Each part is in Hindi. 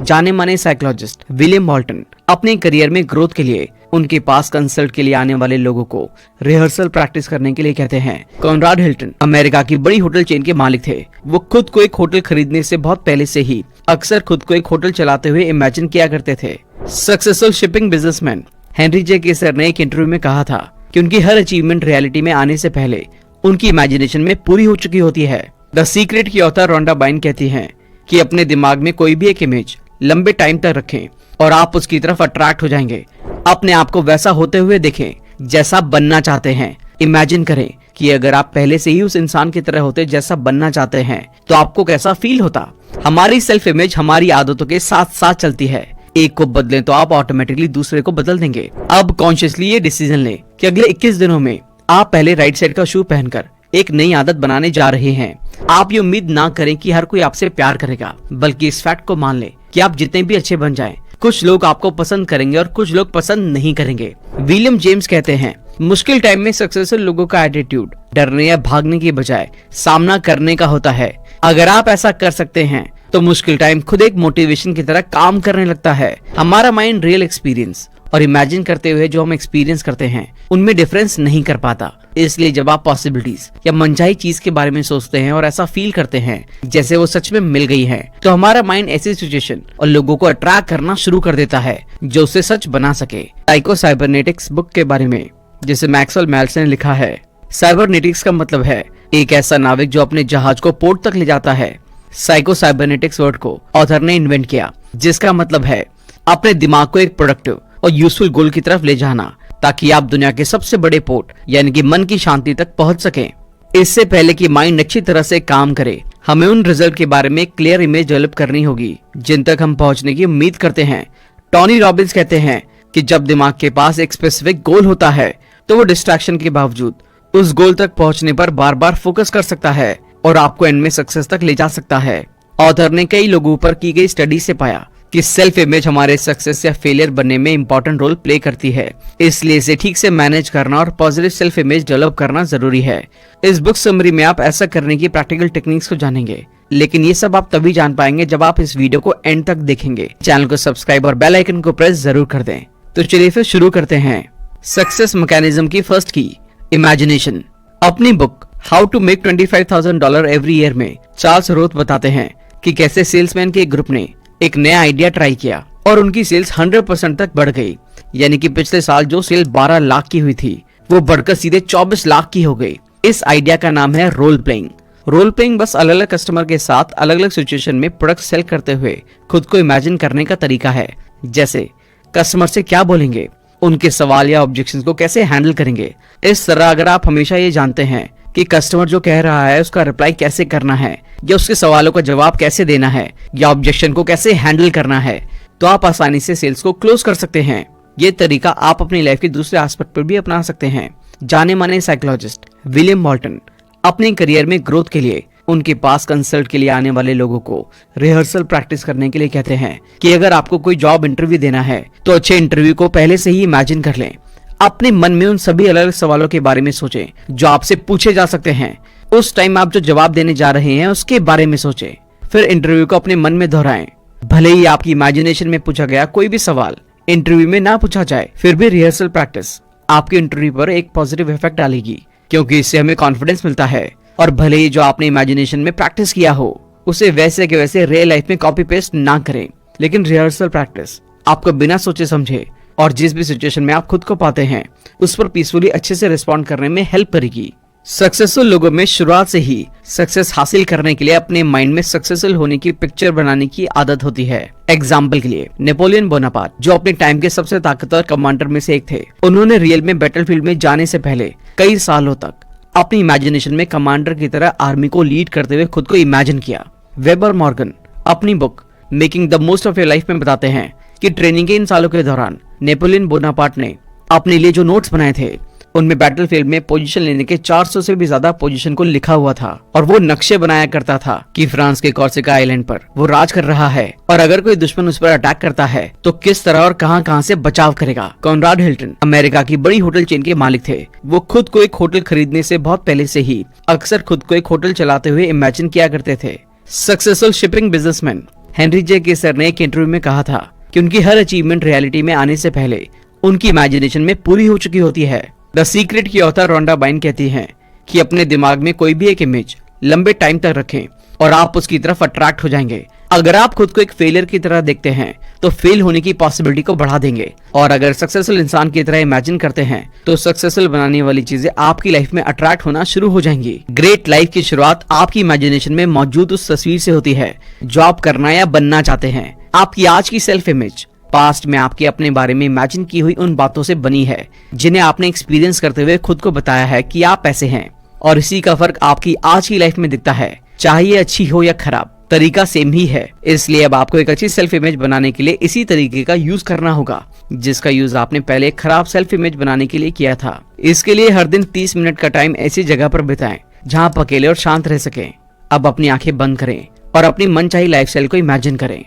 जाने माने साइकोलॉजिस्ट विलियम मॉल्टन अपने करियर में ग्रोथ के लिए उनके पास कंसल्ट के लिए आने वाले लोगों को रिहर्सल प्रैक्टिस करने के लिए कहते हैं। कॉनराड हिल्टन अमेरिका की बड़ी होटल चेन के मालिक थे। वो खुद को एक होटल खरीदने से बहुत पहले से ही अक्सर खुद को एक होटल चलाते हुए इमेजिन किया करते थे। सक्सेसफुल शिपिंग बिजनेसमैन हेनरी जे केसर ने एक इंटरव्यू में कहा था कि उनकी हर अचीवमेंट रियलिटी में आने से पहले उनकी इमेजिनेशन में पूरी हो चुकी होती है। द सीक्रेट की ऑथर रोंडा बाइन कहती हैं कि अपने दिमाग में कोई भी एक इमेज लंबे टाइम तक रखें और आप उसकी तरफ अट्रैक्ट हो जाएंगे। अपने आप को वैसा होते हुए देखें जैसा बनना चाहते हैं। इमेजिन करें कि अगर आप पहले से ही उस इंसान की तरह होते जैसा बनना चाहते हैं तो आपको कैसा फील होता। हमारी सेल्फ इमेज हमारी आदतों के साथ साथ चलती है। एक को बदलें तो आप ऑटोमेटिकली दूसरे को बदल देंगे। अब कॉन्शियसली ये डिसीजन लें कि अगले 21 दिनों में आप पहले राइट साइड का शू पहनकर एक नई आदत बनाने जा रहे हैं। आप ये उम्मीद ना करें कि हर कोई आपसे प्यार करेगा, बल्कि इस फैक्ट को मान लें कि आप जितने भी अच्छे बन जाएं, कुछ लोग आपको पसंद करेंगे और कुछ लोग पसंद नहीं करेंगे। विलियम जेम्स कहते हैं, मुश्किल टाइम में सक्सेसफुल लोगों का एटीट्यूड डरने या भागने की बजाय सामना करने का होता है। अगर आप ऐसा कर सकते हैं तो मुश्किल टाइम खुद एक मोटिवेशन की तरह काम करने लगता है। हमारा माइंड रियल एक्सपीरियंस और इमेजिन करते हुए जो हम एक्सपीरियंस करते हैं उनमें डिफरेंस नहीं कर पाता। इसलिए जब आप पॉसिबिलिटीज या मनचाही चीज के बारे में सोचते हैं और ऐसा फील करते हैं जैसे वो सच में मिल गई है, तो हमारा माइंड ऐसी सिचुएशन और लोगों को अट्रैक्ट करना शुरू कर देता है जो उसे सच बना सके। साइको साइबरनेटिक्स बुक के बारे में जिसे मैक्सवेल मेल्स ने लिखा है। साइबरनेटिक्स का मतलब है एक ऐसा नाविक जो अपने जहाज को पोर्ट तक ले जाता है। साइको साइबरनेटिक्स वर्ड को ऑथर ने इन्वेंट किया, जिसका मतलब है अपने दिमाग को एक प्रोडक्टिव और यूजफुल गोल की तरफ ले जाना, ताकि आप दुनिया के सबसे बड़े पोर्ट यानी कि मन की शांति तक पहुंच सकें। इससे पहले कि माइंड अच्छी तरह से काम करे, हमें उन रिजल्ट के बारे में एक क्लियर इमेज डेवलप करनी होगी जिन तक हम पहुंचने की उम्मीद करते हैं। टोनी रॉबिन्स कहते हैं कि जब दिमाग के पास एक स्पेसिफिक गोल होता है तो वो डिस्ट्रैक्शन के बावजूद उस गोल तक पहुंचने पर बार बार फोकस कर सकता है और आपको एंड में सक्सेस तक ले जा सकता है। ऑथर ने कई लोगों पर की गई स्टडी से पाया कि सेल्फ इमेज हमारे सक्सेस या फेलियर बनने में इंपॉर्टेंट रोल प्ले करती है। इसलिए इसे ठीक से मैनेज करना और पॉजिटिव सेल्फ इमेज डेवलप करना जरूरी है। इस बुक समरी में आप ऐसा करने की प्रैक्टिकल टेक्निक्स को जानेंगे, लेकिन ये सब आप तभी जान पाएंगे जब आप इस वीडियो को एंड तक देखेंगे। चैनल को सब्सक्राइब और बेल आइकन को प्रेस जरूर कर दें। तो चलिए फिर शुरू करते हैं। सक्सेस मैकेनिज्म की फर्स्ट की इमेजिनेशन। अपनी book how to make $25,000 every year में चार्ल्स रोथ बताते हैं कि कैसे सेल्समैन के एक ग्रुप ने एक नया आइडिया ट्राई किया और उनकी सेल्स 100% तक बढ़ गई। यानी कि पिछले साल जो सेल 12 लाख की हुई थी वो बढ़कर सीधे 24 लाख की हो गई। इस आइडिया का नाम है रोल प्लेइंग। रोल प्लेइंग बस अलग अलग कस्टमर के साथ अलग अलग सिचुएशन में प्रोडक्ट सेल करते हुए खुद को इमेजिन करने का तरीका है। जैसे कस्टमर से क्या बोलेंगे, उनके सवाल या ऑब्जेक्शंस को कैसे हैंडल करेंगे। इस तरह अगर आप हमेशा ये जानते हैं कि कस्टमर जो कह रहा है उसका रिप्लाई कैसे करना है, या उसके सवालों का जवाब कैसे देना है, या ऑब्जेक्शन को कैसे हैंडल करना है, तो आप आसानी से सेल्स को क्लोज कर सकते हैं। ये तरीका आप अपनी लाइफ के दूसरे एस्पेक्ट पर भी अपना सकते हैं। जाने माने साइकोलॉजिस्ट विलियम मॉल्टन अपने करियर में ग्रोथ के लिए उनके पास कंसल्ट के लिए आने वाले लोगों को रिहर्सल प्रैक्टिस करने के लिए कहते हैं कि अगर आपको कोई जॉब इंटरव्यू देना है तो अच्छे इंटरव्यू को पहले से ही इमेजिन कर लें। अपने मन में उन सभी अलग अलग सवालों के बारे में सोचें जो आपसे पूछे जा सकते हैं। उस टाइम आप जो जवाब देने जा रहे हैं उसके बारे में सोचें। फिर इंटरव्यू को अपने मन में दोहराएं। भले ही आपकी इमेजिनेशन में पूछा गया कोई भी सवाल इंटरव्यू में ना पूछा जाए, फिर भी रिहर्सल प्रैक्टिस आपके इंटरव्यू पर एक पॉजिटिव इफेक्ट डालेगी, क्योंकि इससे हमें कॉन्फिडेंस मिलता है। और भले ही जो आपने इमेजिनेशन में प्रैक्टिस किया हो उसे वैसे के वैसे रियल लाइफ में कॉपी पेस्ट ना करें, लेकिन रिहर्सल प्रैक्टिस आपको बिना सोचे समझे और जिस भी सिचुएशन में आप खुद को पाते हैं उस पर पीसफुली अच्छे से रिस्पॉन्ड करने में हेल्प करेगी। सक्सेसफुल लोगों में शुरुआत से ही सक्सेस हासिल करने के लिए अपने माइंड में सक्सेसफुल होने की पिक्चर बनाने की आदत होती है। एग्जाम्पल के लिए नेपोलियन बोनापार्ट, जो अपने टाइम के सबसे ताकतवर कमांडर में से एक थे, उन्होंने रियल में बैटलफील्ड में जाने से पहले कई सालों तक अपनी इमेजिनेशन में कमांडर की तरह आर्मी को लीड करते हुए खुद को इमेजिन किया। वेबर मॉर्गन अपनी book making the most of your life में बताते हैं कि ट्रेनिंग के इन सालों के दौरान नेपोलियन बोनापार्ट ने अपने लिए जो नोट्स बनाए थे उनमें बैटलफील्ड में पोजीशन लेने के 400 से भी ज्यादा पोजीशन को लिखा हुआ था, और वो नक्शे बनाया करता था कि फ्रांस के कॉर्सिका आइलैंड पर वो राज कर रहा है और अगर कोई दुश्मन उस पर अटैक करता है तो किस तरह और कहां से बचाव करेगा। कॉनराड हिल्टन अमेरिका की बड़ी होटल चेन के मालिक थे। वो खुद को एक होटल खरीदने से बहुत पहले से ही अक्सर खुद को एक होटल चलाते हुए इमेजिन किया करते थे। सक्सेसफुल शिपिंग बिजनेसमैन हेनरी जे केसर ने एक इंटरव्यू में कहा था कि उनकी हर अचीवमेंट रियलिटी में आने से पहले उनकी इमेजिनेशन में पूरी हो चुकी होती है। द सीक्रेट की ऑथर रोंडा बाइन कहती हैं कि अपने दिमाग में कोई भी एक इमेज लंबे टाइम तक रखें और आप उसकी तरफ अट्रैक्ट हो जाएंगे। अगर आप खुद को एक फेलियर की तरह देखते हैं तो फेल होने की पॉसिबिलिटी को बढ़ा देंगे, और अगर सक्सेसफुल इंसान की तरह इमेजिन करते हैं तो सक्सेसफुल बनाने वाली चीजें आपकी लाइफ में अट्रैक्ट होना शुरू हो जाएंगी। ग्रेट लाइफ की शुरुआत आपकी इमेजिनेशन में मौजूद उस तस्वीर से होती है जो आप करना या बनना चाहते हैं। आपकी आज की सेल्फ इमेज पास्ट में आपके अपने बारे में इमेजिन की हुई उन बातों से बनी है जिन्हें आपने एक्सपीरियंस करते हुए खुद को बताया है कि आप ऐसे हैं, और इसी का फर्क आपकी आज की लाइफ में दिखता है। चाहे ये अच्छी हो या खराब, तरीका सेम ही है। इसलिए अब आपको एक अच्छी सेल्फ इमेज बनाने के लिए इसी तरीके का यूज करना होगा जिसका यूज आपने पहले एक खराब सेल्फ इमेज बनाने के लिए किया था। इसके लिए हर दिन 30 मिनट का टाइम ऐसी जगह पर बिताएं जहां आप अकेले और शांत रह सकें। अब अपनी आंखें बंद करें और अपनी मनचाही लाइफस्टाइल को इमेजिन करें।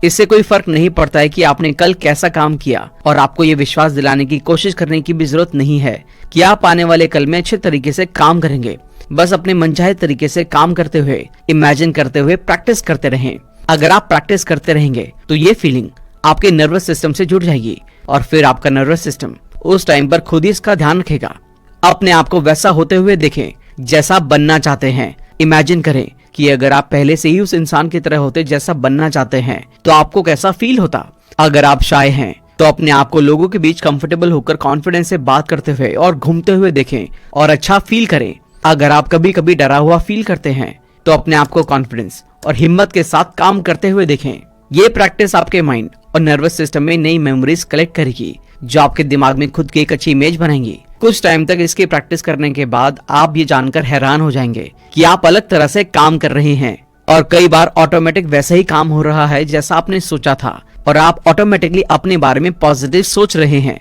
इससे कोई फर्क नहीं पड़ता है कि आपने कल कैसा काम किया, और आपको ये विश्वास दिलाने की कोशिश करने की भी जरूरत नहीं है कि आप आने वाले कल में अच्छे तरीके से काम करेंगे। बस अपने मनचाहे तरीके से काम करते हुए, इमेजिन करते हुए प्रैक्टिस करते रहें। अगर आप प्रैक्टिस करते रहेंगे तो ये फीलिंग आपके नर्वस सिस्टम से जुड़ जाएगी, और फिर आपका नर्वस सिस्टम उस टाइम पर खुद ही इसका ध्यान रखेगा। अपने आप को वैसा होते हुए देखें जैसा बनना चाहते हैं। इमेजिन करें कि अगर आप पहले से ही उस इंसान की तरह होते जैसा बनना चाहते हैं तो आपको कैसा फील होता। अगर आप शाय हैं तो अपने आप को लोगों के बीच कंफर्टेबल होकर कॉन्फिडेंस से बात करते हुए और घूमते हुए देखें और अच्छा फील करें। अगर आप कभी कभी डरा हुआ फील करते हैं तो अपने आप को कॉन्फिडेंस और हिम्मत के साथ काम करते हुए देखें। ये प्रैक्टिस आपके माइंड और नर्वस सिस्टम में नई मेमोरीज कलेक्ट करेगी जो आपके दिमाग में खुद की एक अच्छी इमेज बनाएंगी। कुछ टाइम तक इसकी प्रैक्टिस करने के बाद आप ये जानकर हैरान हो जाएंगे कि आप अलग तरह से काम कर रहे हैं, और कई बार ऑटोमेटिक वैसा ही काम हो रहा है जैसा आपने सोचा था, और आप ऑटोमेटिकली अपने बारे में पॉजिटिव सोच रहे हैं।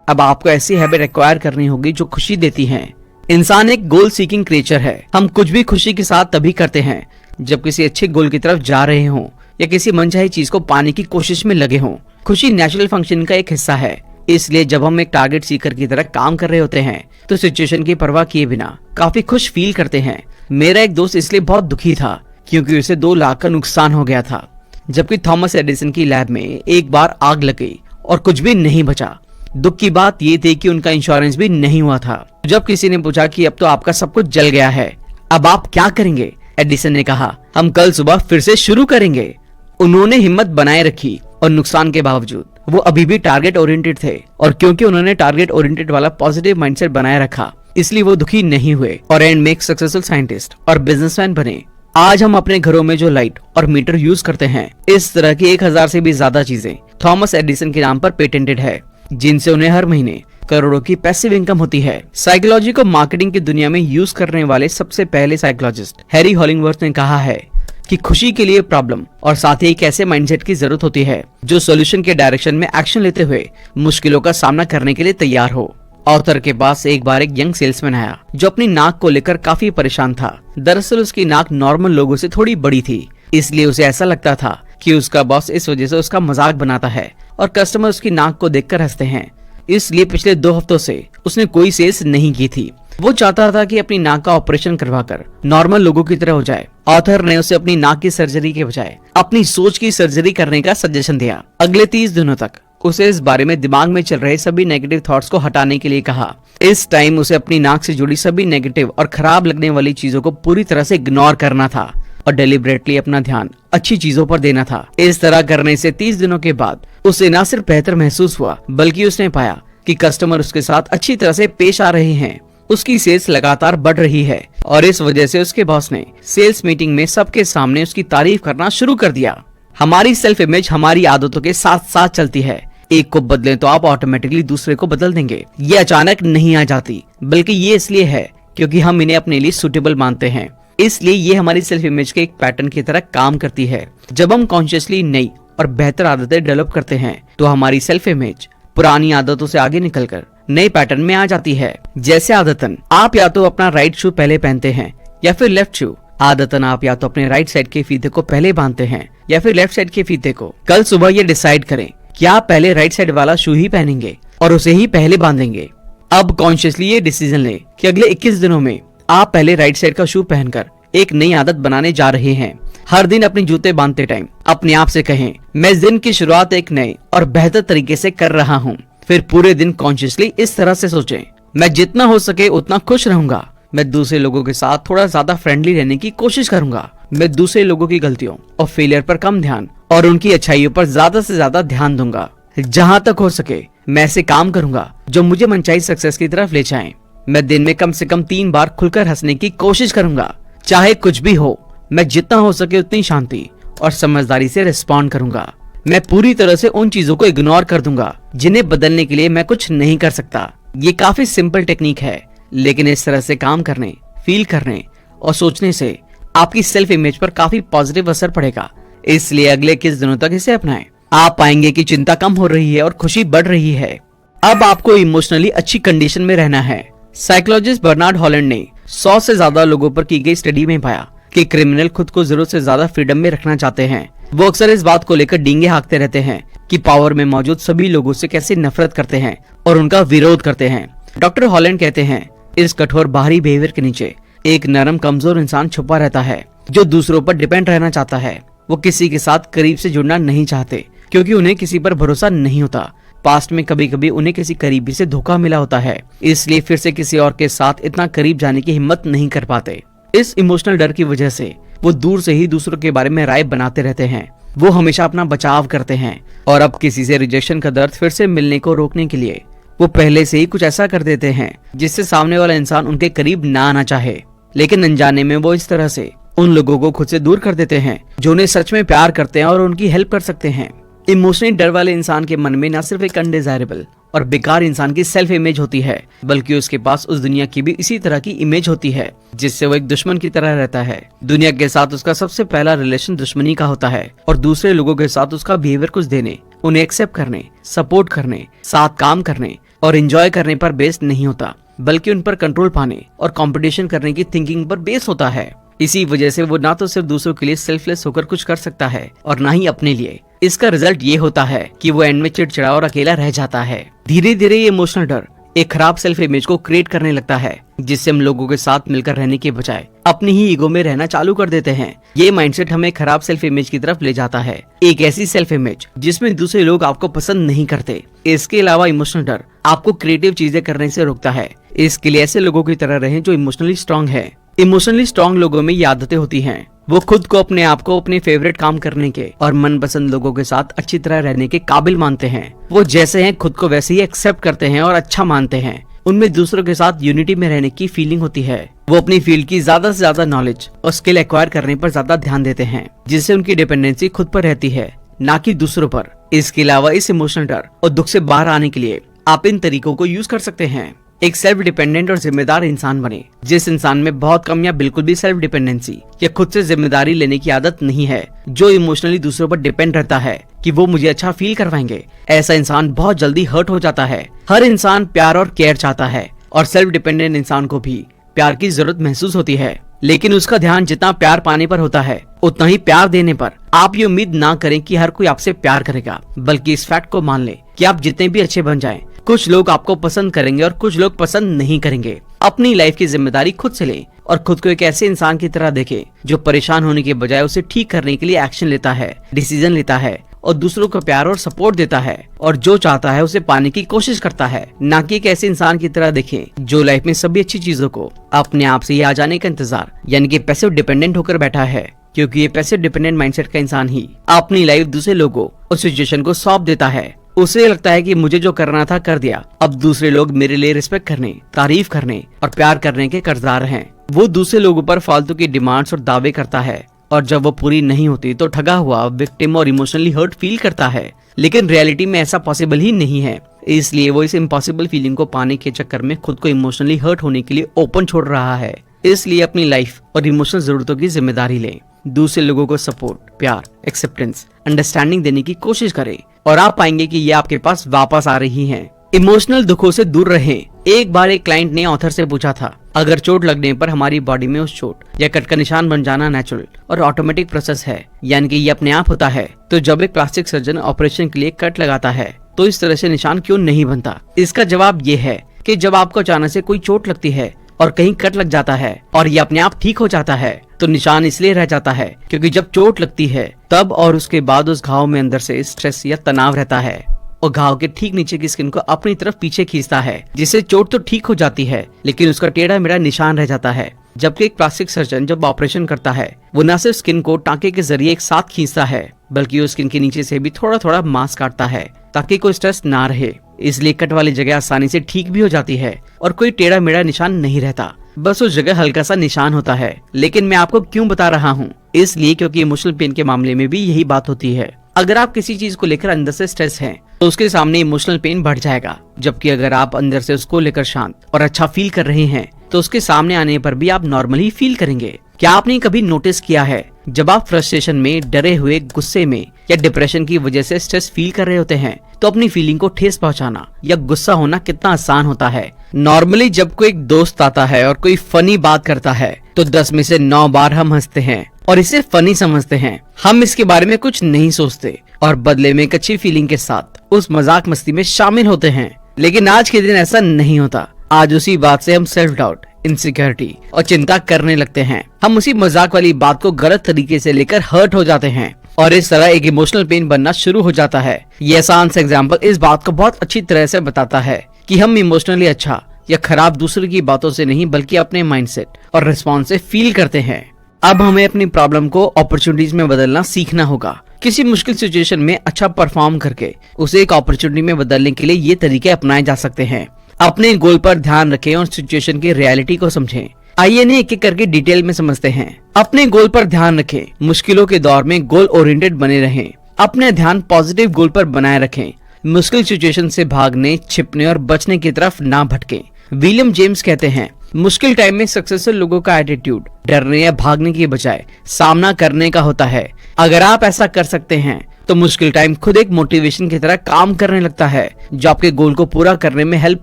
अब आपको ऐसी हैबिट एक्वायर करनी होगी जो खुशी देती है। इंसान एक गोल सीकिंग क्रिएचर है। हम कुछ भी खुशी के साथ तभी करते हैं जब किसी अच्छे गोल की तरफ जा रहे हों या किसी मनचाही चीज को पाने की कोशिश में लगे हों। खुशी नेचुरल फंक्शन का एक हिस्सा है, इसलिए जब हम एक टारगेट सीकर की तरह काम कर रहे होते हैं तो सिचुएशन की परवाह किए बिना काफी खुश फील करते हैं। मेरा एक दोस्त इसलिए बहुत दुखी था क्योंकि उसे 2 लाख का नुकसान हो गया था, जबकि थॉमस एडिसन की लैब में एक बार आग लग गई और कुछ भी नहीं बचा। दुख की बात ये थी कि उनका इंश्योरेंस भी नहीं हुआ था। जब किसी ने पूछा कि अब तो आपका सब कुछ जल गया है, अब आप क्या करेंगे, एडिसन ने कहा, हम कल सुबह फिर से शुरू करेंगे। उन्होंने हिम्मत बनाए रखी और नुकसान के बावजूद वो अभी भी टारगेट ओरिएंटेड थे, और क्योंकि उन्होंने टारगेट ओरिएंटेड वाला पॉजिटिव माइंडसेट बनाए रखा इसलिए वो दुखी नहीं हुए और एंड में एक सक्सेसफुल साइंटिस्ट और बिजनेसमैन बने। आज हम अपने घरों में जो लाइट और मीटर यूज करते हैं, इस तरह की 1000 से भी ज्यादा चीजें थॉमस एडिसन के नाम पर पेटेंटेड है, जिनसे उन्हें हर महीने करोड़ों की पैसिव इनकम होती है। साइकोलॉजी को मार्केटिंग की दुनिया में यूज करने वाले सबसे पहले साइकोलॉजिस्ट हैरी हॉलिंगवर्थ ने कहा है कि खुशी के लिए प्रॉब्लम और साथ ही एक ऐसे माइंडसेट की जरूरत होती है जो सॉल्यूशन के डायरेक्शन में एक्शन लेते हुए मुश्किलों का सामना करने के लिए तैयार हो। ऑथर के पास एक बार एक यंग सेल्समैन आया जो अपनी नाक को लेकर काफी परेशान था। दरअसल उसकी नाक नॉर्मल लोगों से थोड़ी बड़ी थी, इसलिए उसे ऐसा लगता था कि उसका बॉस इस वजह से उसका मजाक बनाता है और कस्टमर उसकी नाक को देखकर हंसते हैं। इसलिए पिछले 2 हफ्तों से उसने कोई सेल्स नहीं की थी। वो चाहता था कि अपनी नाक का ऑपरेशन करवाकर नॉर्मल लोगों की तरह हो जाए। ऑथर ने उसे अपनी नाक की सर्जरी के बजाय अपनी सोच की सर्जरी करने का सजेशन दिया। अगले 30 दिनों तक उसे इस बारे में दिमाग में चल रहे सभी नेगेटिव थॉट्स को हटाने के लिए कहा। इस टाइम उसे अपनी नाक से जुड़ी सभी नेगेटिव और खराब लगने वाली चीजों को पूरी तरह से इग्नोर करना था और डेलिबरेटली अपना ध्यान अच्छी चीजों पर देना था। इस तरह करने से 30 दिनों के बाद उसे न सिर्फ बेहतर महसूस हुआ, बल्कि उसने पाया कि कस्टमर उसके साथ अच्छी तरह से पेश आ रहे हैं। उसकी सेल्स लगातार बढ़ रही है और इस वजह से उसके बॉस ने सेल्स मीटिंग में सबके सामने उसकी तारीफ करना शुरू कर दिया। हमारी सेल्फ इमेज हमारी आदतों के साथ साथ चलती है। एक को बदलें तो आप ऑटोमेटिकली दूसरे को बदल देंगे। ये अचानक नहीं आ जाती, बल्कि ये इसलिए है क्योंकि हम इन्हें अपने लिए सुटेबल मानते हैं। इसलिए ये हमारी सेल्फ इमेज के एक पैटर्न की तरह काम करती है। जब हम कॉन्शियसली नई और बेहतर आदतें डेवलप करते हैं तो हमारी सेल्फ इमेज पुरानी आदतों से आगे निकलकर नए पैटर्न में आ जाती है। जैसे आदतन आप या तो अपना राइट शू पहले पहनते हैं या फिर लेफ्ट शू। आदतन आप या तो अपने राइट साइड के फीते को पहले बांधते हैं या फिर लेफ्ट साइड के फीते को। कल सुबह ये डिसाइड करें कि आप पहले राइट साइड वाला शू ही पहनेंगे और उसे ही पहले बांधेंगे। अब कॉन्शियसली ये डिसीजन लें कि अगले 21 दिनों में आप पहले राइट साइड का शू पहनकर एक नई आदत बनाने जा रहे हैं। हर दिन अपने जूते बांधते टाइम अपने आप से कहें, मैं इस दिन की शुरुआत एक नए और बेहतर तरीके से कर रहा हूँ। फिर पूरे दिन कॉन्शियसली इस तरह से सोचें, मैं जितना हो सके उतना खुश रहूंगा। मैं दूसरे लोगों के साथ थोड़ा ज्यादा फ्रेंडली रहने की कोशिश करूंगा। मैं दूसरे लोगों की गलतियों और फेलियर पर कम ध्यान और उनकी अच्छाइयों पर ज्यादा से ज्यादा ध्यान दूंगा। जहाँ तक हो सके मैं ऐसे काम करूंगा जो मुझे मनचाही सक्सेस की तरफ ले जाएं। मैं दिन में कम से कम 3 बार खुलकर हंसने की कोशिश करूंगा। चाहे कुछ भी हो, मैं जितना हो सके उतनी शांति और समझदारी से रिस्पॉन्ड करूंगा। मैं पूरी तरह से उन चीजों को इग्नोर कर दूंगा जिन्हें बदलने के लिए मैं कुछ नहीं कर सकता। ये काफी सिंपल टेक्निक है, लेकिन इस तरह से काम करने, फील करने और सोचने से आपकी सेल्फ इमेज पर काफी पॉजिटिव असर पड़ेगा। इसलिए अगले कुछ दिनों तक इसे अपनाएं। आप पाएंगे कि चिंता कम हो रही है और खुशी बढ़ रही है। अब आपको इमोशनली अच्छी कंडीशन में रहना है। साइकोलॉजिस्ट बर्नार्ड हॉलैंड ने 100 से ज्यादा लोगों पर की गई स्टडी में पाया कि क्रिमिनल खुद को जरूरत से ज्यादा फ्रीडम में रखना चाहते हैं। वो अक्सर इस बात को लेकर डींगे हाँकते रहते हैं कि पावर में मौजूद सभी लोगों से कैसे नफरत करते हैं और उनका विरोध करते हैं। डॉक्टर हॉलैंड कहते हैं, इस कठोर बाहरी बिहेवियर के नीचे एक नरम कमजोर इंसान छुपा रहता है जो दूसरों पर डिपेंड रहना चाहता है। वो किसी के साथ करीब से जुड़ना नहीं चाहते क्योंकि उन्हें किसी पर भरोसा नहीं होता। पास्ट में कभी कभी उन्हें किसी करीबी से धोखा मिला होता है, इसलिए फिर से किसी और के साथ इतना करीब जाने की हिम्मत नहीं कर पाते। इस इमोशनल डर की वजह से वो दूर से ही दूसरों के बारे में राय बनाते रहते हैं। वो हमेशा अपना बचाव करते हैं और अब किसी से रिजेक्शन का दर्द फिर से मिलने को रोकने के लिए वो पहले से ही कुछ ऐसा कर देते हैं जिससे सामने वाला इंसान उनके करीब ना आना चाहे। लेकिन अनजाने में वो इस तरह से उन लोगों को खुद से दूर कर देते हैं जो उन्हें सच में प्यार करते हैं और उनकी हेल्प कर सकते हैं। इमोशनली डर वाले इंसान के मन में न सिर्फ एक अनडिजायरेबल और बेकार इंसान की सेल्फ इमेज होती है, बल्कि उसके पास उस दुनिया की भी इसी तरह की इमेज होती है जिससे वो एक दुश्मन की तरह रहता है। दुनिया के साथ उसका सबसे पहला रिलेशन दुश्मनी का होता है और दूसरे लोगों के साथ उसका बिहेवियर कुछ देने, उन्हें एक्सेप्ट करने, सपोर्ट करने, साथ काम करने और एंजॉय करने पर बेस्ड नहीं होता, बल्कि उन पर कंट्रोल पाने और कंपटीशन करने की थिंकिंग पर बेस होता है। इसी वजह से वो ना तो सिर्फ दूसरों के लिए सेल्फलेस होकर कुछ कर सकता है और ना ही अपने लिए। इसका रिजल्ट ये होता है कि वो एंड में चिड़चिड़ा और अकेला रह जाता है। धीरे धीरे ये इमोशनल डर एक खराब सेल्फ इमेज को क्रिएट करने लगता है जिससे हम लोगों के साथ मिलकर रहने के बजाय अपनी ही ईगो में रहना चालू कर देते हैं। ये माइंडसेट हमें खराब सेल्फ इमेज की तरफ ले जाता है, एक ऐसी सेल्फ इमेज जिसमें दूसरे लोग आपको पसंद नहीं करते। इसके अलावा इमोशनल डर आपको क्रिएटिव चीजें करने से रोकता है। इसके लिए ऐसे लोगों की तरह रहें जो इमोशनली स्ट्रांग है। इमोशनली स्ट्रांग लोगों में ये आदतें होती हैं। वो खुद को अपने आप को अपने फेवरेट काम करने के और मनपसंद लोगों के साथ अच्छी तरह रहने के काबिल मानते हैं। वो जैसे हैं खुद को वैसे ही एक्सेप्ट करते हैं और अच्छा मानते हैं। उनमें दूसरों के साथ यूनिटी में रहने की फीलिंग होती है। वो अपनी फील्ड की ज्यादा से ज्यादा नॉलेज और स्किल एक्वायर करने पर ज्यादा ध्यान देते हैं, जिससे उनकी डिपेंडेंसी खुद पर रहती है, ना कि दूसरों पर। इसके अलावा इस इमोशनल डर और दुख से बाहर आने के लिए आप इन तरीकों को यूज कर सकते हैं। एक सेल्फ डिपेंडेंट और जिम्मेदार इंसान बने। जिस इंसान में बहुत कम या बिल्कुल भी सेल्फ डिपेंडेंसी या खुद से जिम्मेदारी लेने की आदत नहीं है, जो इमोशनली दूसरों पर डिपेंड रहता है कि वो मुझे अच्छा फील करवाएंगे, ऐसा इंसान बहुत जल्दी हर्ट हो जाता है। हर इंसान प्यार और केयर चाहता है और सेल्फ डिपेंडेंट इंसान को भी प्यार की जरूरत महसूस होती है, लेकिन उसका ध्यान जितना प्यार पाने पर होता है उतना ही प्यार देने पर। आप ये उम्मीद ना करें कि हर कोई आपसे प्यार करेगा, बल्कि इस फैक्ट को मान ले कि आप जितने भी अच्छे बन जाएं, कुछ लोग आपको पसंद करेंगे और कुछ लोग पसंद नहीं करेंगे। अपनी लाइफ की जिम्मेदारी खुद से लें और खुद को एक ऐसे इंसान की तरह देखें जो परेशान होने के बजाय उसे ठीक करने के लिए एक्शन लेता है, डिसीजन लेता है और दूसरों को प्यार और सपोर्ट देता है और जो चाहता है उसे पाने की कोशिश करता है। ना कि एक ऐसे इंसान की तरह देखें जो लाइफ में सभी अच्छी चीजों को अपने आप से ही आ जाने का इंतजार यानी कि पैसिव डिपेंडेंट होकर बैठा है, क्योंकि ये पैसिव डिपेंडेंट माइंडसेट का इंसान ही अपनी लाइफ दूसरे लोगों और सिचुएशन को सौंप देता है। उसे लगता है कि मुझे जो करना था कर दिया, अब दूसरे लोग मेरे लिए रिस्पेक्ट करने, तारीफ करने और प्यार करने के कर्जदार हैं। वो दूसरे लोगों पर फालतू की डिमांड्स और दावे करता है और जब वो पूरी नहीं होती तो ठगा हुआ, विक्टिम और इमोशनली हर्ट फील करता है। लेकिन रियलिटी में ऐसा पॉसिबल ही नहीं है, इसलिए वो इस इम्पॉसिबल फीलिंग को पाने के चक्कर में खुद को इमोशनली हर्ट होने के लिए ओपन छोड़ रहा है। इसलिए अपनी लाइफ और इमोशनल जरूरतों की जिम्मेदारी लें, दूसरे लोगों को सपोर्ट, प्यार, एक्सेप्टेंस, अंडरस्टैंडिंग देने की कोशिश करें और आप पाएंगे कि ये आपके पास वापस आ रही हैं। इमोशनल दुखों से दूर रहें। एक बार एक क्लाइंट ने ऑथर से पूछा था, अगर चोट लगने पर हमारी बॉडी में उस चोट या कट का निशान बन जाना नेचुरल और ऑटोमेटिक प्रोसेस है, यानी कि ये अपने आप होता है, तो जब एक प्लास्टिक सर्जन ऑपरेशन के लिए कट लगाता है तो इस तरह से निशान क्यों नहीं बनता? इसका जवाब ये है कि जब आपको अचानक से कोई चोट लगती है और कहीं कट लग जाता है और ये अपने आप ठीक हो जाता है तो निशान इसलिए रह जाता है क्योंकि जब चोट लगती है तब और उसके बाद उस घाव में अंदर से स्ट्रेस या तनाव रहता है और घाव के ठीक नीचे की स्किन को अपनी तरफ पीछे खींचता है, जिससे चोट तो ठीक हो जाती है लेकिन उसका टेढ़ा मेढ़ा निशान रह जाता है। जबकि एक प्लास्टिक सर्जन जब ऑपरेशन करता है वो न सिर्फ स्किन को टांके के जरिए एक साथ खींचता है बल्कि वो स्किन के नीचे से भी थोड़ा थोड़ा मांस काटता है ताकि कोई स्ट्रेस ना रहे। इसलिए कट वाली जगह आसानी से ठीक भी हो जाती है और कोई टेढ़ा मेढ़ा निशान नहीं रहता, बस उस जगह हल्का सा निशान होता है। लेकिन मैं आपको क्यों बता रहा हूँ, इसलिए क्योंकि इमोशनल पेन के मामले में भी यही बात होती है। अगर आप किसी चीज को लेकर अंदर से स्ट्रेस हैं तो उसके सामने इमोशनल पेन बढ़ जाएगा, जबकि अगर आप अंदर से उसको लेकर शांत और अच्छा फील कर रहे हैं तो उसके सामने आने पर भी आप नॉर्मली फील करेंगे। क्या आपने कभी नोटिस किया है जब आप फ्रस्ट्रेशन में, डरे हुए, गुस्से में या डिप्रेशन की वजह से स्ट्रेस फील कर रहे होते हैं तो अपनी फीलिंग को ठेस पहुंचाना या गुस्सा होना कितना आसान होता है। नॉर्मली जब कोई दोस्त आता है और कोई फनी बात करता है तो 10 में से 9 बार हम हंसते हैं और इसे फनी समझते हैं। हम इसके बारे में कुछ नहीं सोचते और बदले में एक अच्छी फीलिंग के साथ उस मजाक मस्ती में शामिल होते हैं। लेकिन आज के दिन ऐसा नहीं होता। आज उसी बात से हम सेल्फ डाउट, इनसिक्योरिटी और चिंता करने लगते हैं। हम उसी मजाक वाली बात को गलत तरीके से लेकर हर्ट हो जाते हैं और इस तरह एक इमोशनल पेन बनना शुरू हो जाता है। ये आसान सा एग्जाम्पल इस बात को बहुत अच्छी तरह से बताता है कि हम इमोशनली अच्छा या खराब दूसरे की बातों से नहीं बल्कि अपने माइंडसेट और रिस्पॉन्स से फील करते हैं। अब हमें अपनी प्रॉब्लम को अपॉर्चुनिटीज में बदलना सीखना होगा। किसी मुश्किल सिचुएशन में अच्छा परफॉर्म करके उसे एक अपॉर्चुनिटी में बदलने के लिए ये तरीके अपनाए जा सकते हैं। अपने गोल पर ध्यान रखें और सिचुएशन की रियलिटी को समझें। आइए इन्हें एक एक करके डिटेल में समझते हैं। अपने गोल पर ध्यान रखें। मुश्किलों के दौर में गोल ओरिएंटेड बने रहें। अपने ध्यान पॉजिटिव गोल पर बनाए रखें। मुश्किल सिचुएशन से भागने, छिपने और बचने की तरफ ना भटकें। विलियम जेम्स कहते हैं, मुश्किल टाइम में सक्सेसफुल लोगों का एटीट्यूड डरने या भागने की बजाय सामना करने का होता है। अगर आप ऐसा कर सकते हैं तो मुश्किल टाइम खुद एक मोटिवेशन की तरह काम करने लगता है, जो आपके गोल को पूरा करने में हेल्प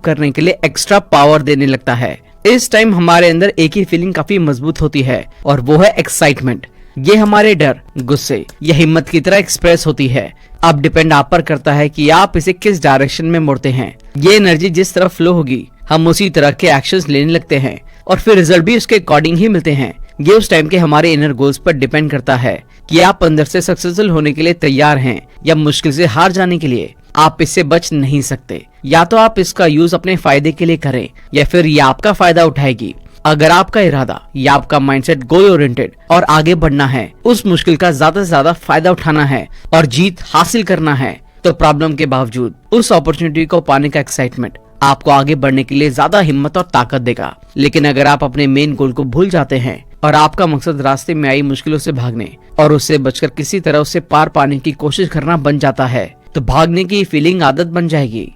करने के लिए एक्स्ट्रा पावर देने लगता है। इस टाइम हमारे अंदर एक ही फीलिंग काफी मजबूत होती है और वो है एक्साइटमेंट। ये हमारे डर, गुस्से या हिम्मत की तरह एक्सप्रेस होती है। अब डिपेंड आप पर करता है कि आप इसे किस डायरेक्शन में मोड़ते हैं। ये एनर्जी जिस तरफ फ्लो होगी हम उसी तरह के एक्शंस लेने लगते हैं और फिर रिजल्ट भी उसके अकॉर्डिंग ही मिलते हैं। ये उस टाइम के हमारे इनर गोल्स पर डिपेंड करता है कि आप अंदर से सक्सेसफुल होने के लिए तैयार हैं या मुश्किल से हार जाने के लिए। आप इससे बच नहीं सकते। या तो आप इसका यूज अपने फायदे के लिए करें या फिर ये आपका फायदा उठाएगी। अगर आपका इरादा या आपका माइंडसेट गोल ओरिएंटेड और आगे बढ़ना है, उस मुश्किल का ज्यादा से ज्यादा फायदा उठाना है और जीत हासिल करना है, तो प्रॉब्लम के बावजूद उस अपॉर्चुनिटी को पाने का एक्साइटमेंट आपको आगे बढ़ने के लिए ज्यादा हिम्मत और ताकत देगा। लेकिन अगर आप अपने मेन गोल को भूल जाते हैं और आपका मकसद रास्ते में आई मुश्किलों से भागने और उससे बचकर किसी तरह उससे पार पाने की कोशिश करना बन जाता है तो भागने की फीलिंग आदत बन जाएगी।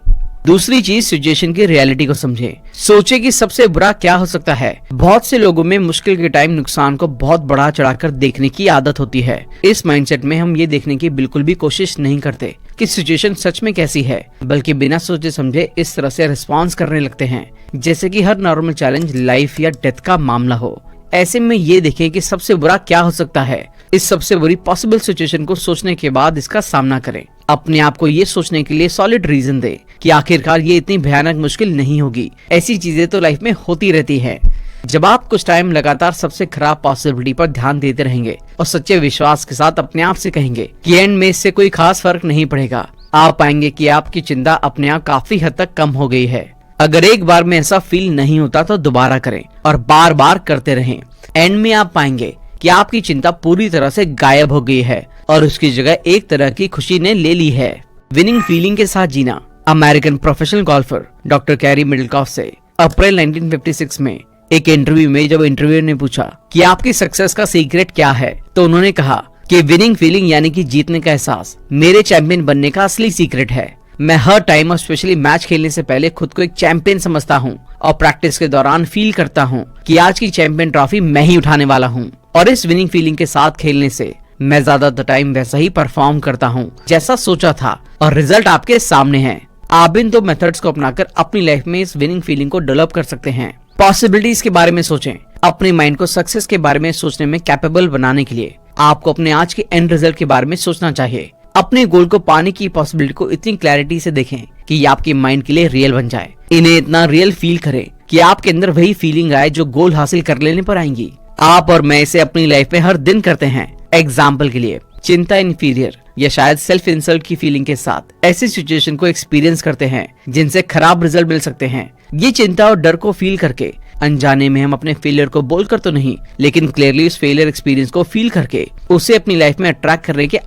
दूसरी चीज, सिचुएशन की रियलिटी को समझें। सोचे कि सबसे बुरा क्या हो सकता है। बहुत से लोगों में मुश्किल के टाइम नुकसान को बहुत बढ़ा चढ़ाकर देखने की आदत होती है। इस माइंडसेट में हम ये देखने की बिल्कुल भी कोशिश नहीं करते कि सिचुएशन सच में कैसी है, बल्कि बिना सोचे समझे इस तरह से रिस्पॉन्स करने लगते हैं जैसे कि हर नॉर्मल चैलेंज लाइफ या डेथ का मामला हो। ऐसे में ये देखें कि सबसे बुरा क्या हो सकता है। इस सबसे बुरी पॉसिबल सिचुएशन को सोचने के बाद इसका सामना करें। अपने आप को ये सोचने के लिए सॉलिड रीजन दे कि आखिरकार ये इतनी भयानक मुश्किल नहीं होगी। ऐसी चीजें तो लाइफ में होती रहती है। जब आप कुछ टाइम लगातार सबसे खराब पॉसिबिलिटी पर ध्यान देते रहेंगे और सच्चे विश्वास के साथ अपने आप से कहेंगे कि एंड में इससे कोई खास फर्क नहीं पड़ेगा, आप पाएंगे कि आपकी चिंता अपने आप काफी हद तक कम हो गई है। अगर एक बार में ऐसा फील नहीं होता तो दोबारा करें और बार बार करते रहें। एंड में आप पाएंगे कि आपकी चिंता पूरी तरह से गायब हो गई है और उसकी जगह एक तरह की खुशी ने ले ली है। विनिंग फीलिंग के साथ जीना। American professional golfer doctor Cary Middlecoff से अप्रैल 1956 में एक इंटरव्यू में जब इंटरव्यूअर ने पूछा कि आपकी सक्सेस का सीक्रेट क्या है, तो उन्होंने कहा कि विनिंग फीलिंग यानी कि जीतने का एहसास मेरे चैंपियन बनने का असली सीक्रेट है। मैं हर टाइम और स्पेशली मैच खेलने से पहले खुद को एक चैंपियन समझता हूँ और प्रैक्टिस के दौरान फील करता हूँ कि आज की चैंपियन ट्रॉफी मैं ही उठाने वाला हूँ। और इस विनिंग फीलिंग के साथ खेलने से मैं ज्यादातर टाइम वैसा ही परफॉर्म करता हूँ जैसा सोचा था और रिजल्ट आपके सामने है। आप इन दो मेथड्स को अपनाकर अपनी लाइफ में इस विनिंग फीलिंग को डेवलप कर सकते हैं। पॉसिबिलिटीज के बारे में सोचें। अपने माइंड को सक्सेस के बारे में सोचने में कैपेबल बनाने के लिए आपको अपने आज के एंड रिजल्ट के बारे में सोचना चाहिए। अपने गोल को पाने की पॉसिबिलिटी को इतनी क्लैरिटी से देखें कि ये आपके माइंड के लिए रियल बन जाए। इन्हें इतना रियल फील करें कि आपके अंदर वही फीलिंग आए जो गोल हासिल कर लेने पर आएंगी। आप और मैं इसे अपनी लाइफ में हर दिन करते हैं। एग्जाम्पल के लिए चिंता इन्फीरियर या शायद सेल्फ इंसल्ट की फीलिंग के साथ ऐसी सिचुएशन को एक्सपीरियंस करते हैं जिनसे खराब रिजल्ट मिल सकते हैं। ये चिंता और डर को फील करके अनजाने में हम अपने फेलियर को बोलकर तो नहीं, लेकिन क्लियरली उस फेलियर एक्सपीरियंस को फील करके उसे अपनी लाइफ में अट्रैक्ट करने के